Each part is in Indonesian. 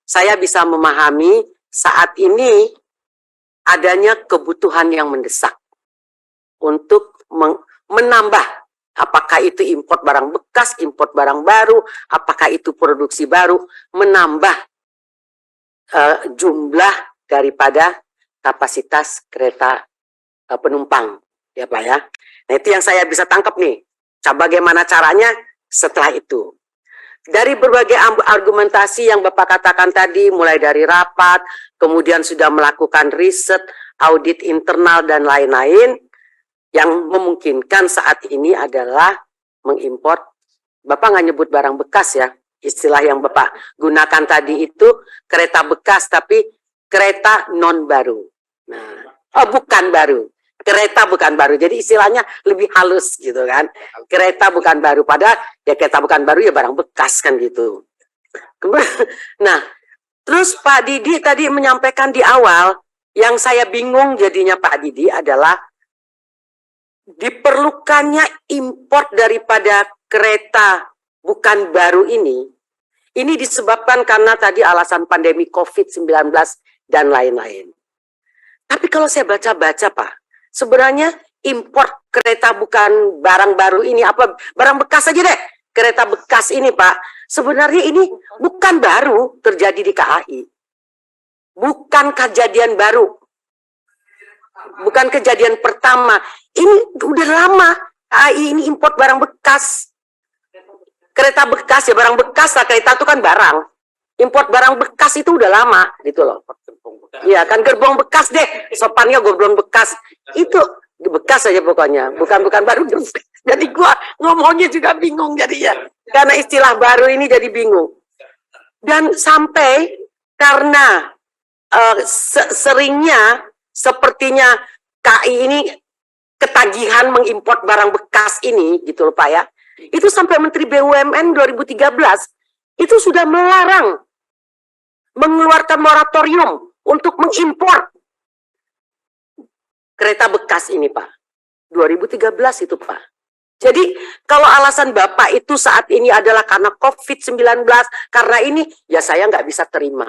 saya bisa memahami saat ini adanya kebutuhan yang mendesak untuk menambah, apakah itu import barang bekas, import barang baru, apakah itu produksi baru, menambah jumlah daripada kapasitas kereta penumpang, ya Pak ya. Nah itu yang saya bisa tangkap nih. Bagaimana caranya setelah itu. Dari berbagai argumentasi yang Bapak katakan tadi, mulai dari rapat, kemudian sudah melakukan riset, audit internal, dan lain-lain, yang memungkinkan saat ini adalah mengimpor, Bapak nggak nyebut barang bekas ya, istilah yang Bapak gunakan tadi itu kereta bekas, tapi kereta non baru. Nah, bukan baru. Kereta bukan baru, jadi istilahnya lebih halus gitu kan. Kereta bukan baru, padahal ya kereta bukan baru ya barang bekas kan gitu. Nah, terus Pak Didi tadi menyampaikan di awal, yang saya bingung jadinya Pak Didi adalah diperlukannya import daripada kereta bukan baru ini disebabkan karena tadi alasan pandemi COVID-19 dan lain-lain. Tapi kalau saya baca-baca Pak, sebenarnya import kereta bukan barang baru ini, apa barang bekas aja deh, kereta bekas ini Pak, sebenarnya ini bukan baru terjadi di KAI. Bukan kejadian baru. Bukan kejadian pertama. Ini udah lama KAI ini import barang bekas. Kereta bekas ya, barang bekas lah, kereta itu kan barang. Import barang bekas itu udah lama gitu loh. Iya kan, gerbong bekas deh, sopannya gerbong bekas. Itu bekas aja pokoknya, bukan baru. Jadi gua ngomongnya juga bingung jadinya. Karena istilah baru ini jadi bingung. Dan sampai karena seringnya sepertinya KAI ini ketagihan mengimpor barang bekas ini gitu loh Pak ya. Itu sampai Menteri BUMN 2013 itu sudah melarang, mengeluarkan moratorium untuk mengimpor kereta bekas ini Pak. 2013 itu Pak. Jadi kalau alasan Bapak itu saat ini adalah karena COVID-19, karena ini, ya saya nggak bisa terima.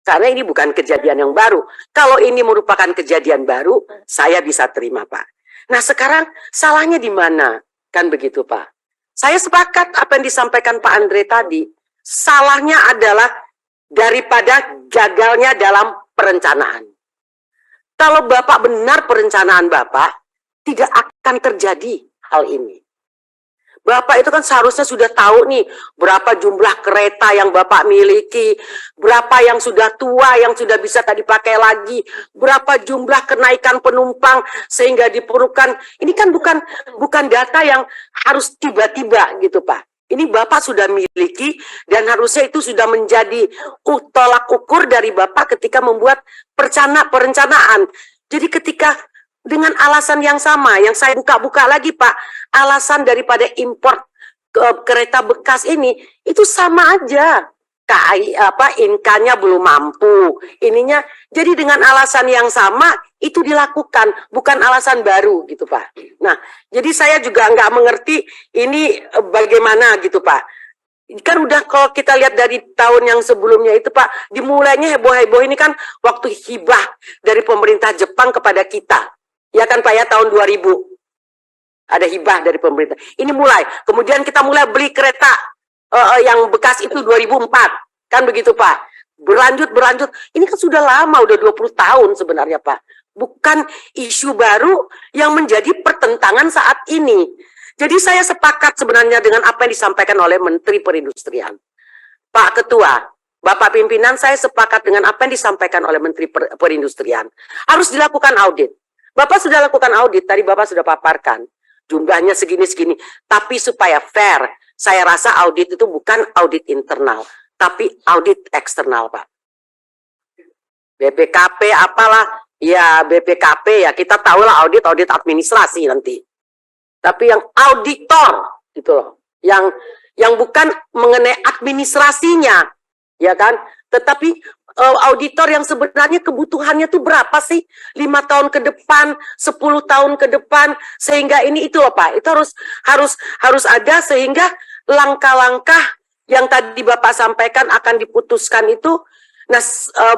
Karena ini bukan kejadian yang baru. Kalau ini merupakan kejadian baru, saya bisa terima Pak. Nah sekarang salahnya di mana? Kan begitu Pak. Saya sepakat apa yang disampaikan Pak Andre tadi. Salahnya adalah daripada gagalnya dalam perencanaan. Kalau Bapak benar perencanaan Bapak, tidak akan terjadi hal ini. Bapak itu kan seharusnya sudah tahu nih, berapa jumlah kereta yang Bapak miliki, berapa yang sudah tua, yang sudah bisa tak dipakai lagi, berapa jumlah kenaikan penumpang, sehingga diperlukan, ini kan bukan data yang harus tiba-tiba gitu Pak. Ini Bapak sudah miliki dan harusnya itu sudah menjadi tolak ukur dari Bapak ketika membuat perencanaan. Jadi ketika dengan alasan yang sama, yang saya buka-buka lagi Pak, alasan daripada impor kereta bekas ini, itu sama aja. KAI Inka-nya belum mampu, ininya. Jadi dengan alasan yang sama itu dilakukan, bukan alasan baru gitu Pak. Nah, jadi saya juga nggak mengerti ini bagaimana gitu Pak. Kan udah kalau kita lihat dari tahun yang sebelumnya itu Pak, dimulainya heboh-heboh ini kan waktu hibah dari pemerintah Jepang kepada kita. Ya kan Pak ya, tahun 2000. Ada hibah dari pemerintah. Ini mulai, kemudian kita mulai beli kereta yang bekas itu 2004, kan begitu Pak. Berlanjut, ini kan sudah lama, udah 20 tahun sebenarnya Pak. Bukan isu baru yang menjadi pertentangan saat ini. Jadi saya sepakat sebenarnya dengan apa yang disampaikan oleh Menteri Perindustrian. Pak Ketua, Bapak Pimpinan, saya sepakat dengan apa yang disampaikan oleh Menteri Perindustrian. Harus dilakukan audit. Bapak sudah lakukan audit, tadi Bapak sudah paparkan. Jumlahnya segini-segini, tapi supaya fair, saya rasa audit itu bukan audit internal, tapi audit eksternal, Pak. BPKP apalah, ya BPKP ya kita tahulah audit administrasi nanti. Tapi yang auditor gitu loh, yang bukan mengenai administrasinya, ya kan? Tetapi auditor yang sebenarnya kebutuhannya tuh berapa sih? 5 tahun ke depan, 10 tahun ke depan, sehingga ini itu loh Pak, itu harus ada sehingga langkah-langkah yang tadi Bapak sampaikan akan diputuskan itu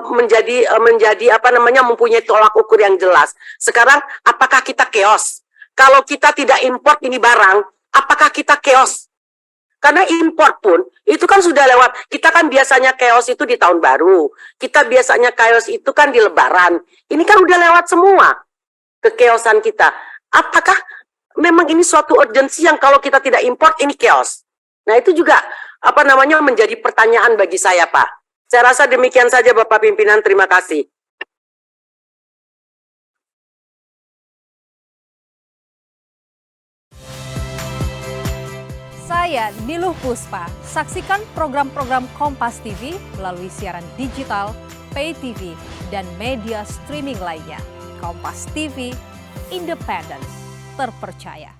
menjadi apa namanya, mempunyai tolak ukur yang jelas. Sekarang apakah kita chaos? Kalau kita tidak import ini barang, apakah kita chaos? Karena import pun itu kan sudah lewat. Kita kan biasanya chaos itu di tahun baru. Kita biasanya chaos itu kan di Lebaran. Ini kan udah lewat semua kekeosan kita. Apakah memang ini suatu urgensi yang kalau kita tidak import ini chaos? Nah, itu juga apa namanya menjadi pertanyaan bagi saya, Pak. Saya rasa demikian saja Bapak Pimpinan, terima kasih. Saya Niluh Puspa. Saksikan program-program Kompas TV melalui siaran digital, pay TV, dan media streaming lainnya. Kompas TV, independen, terpercaya.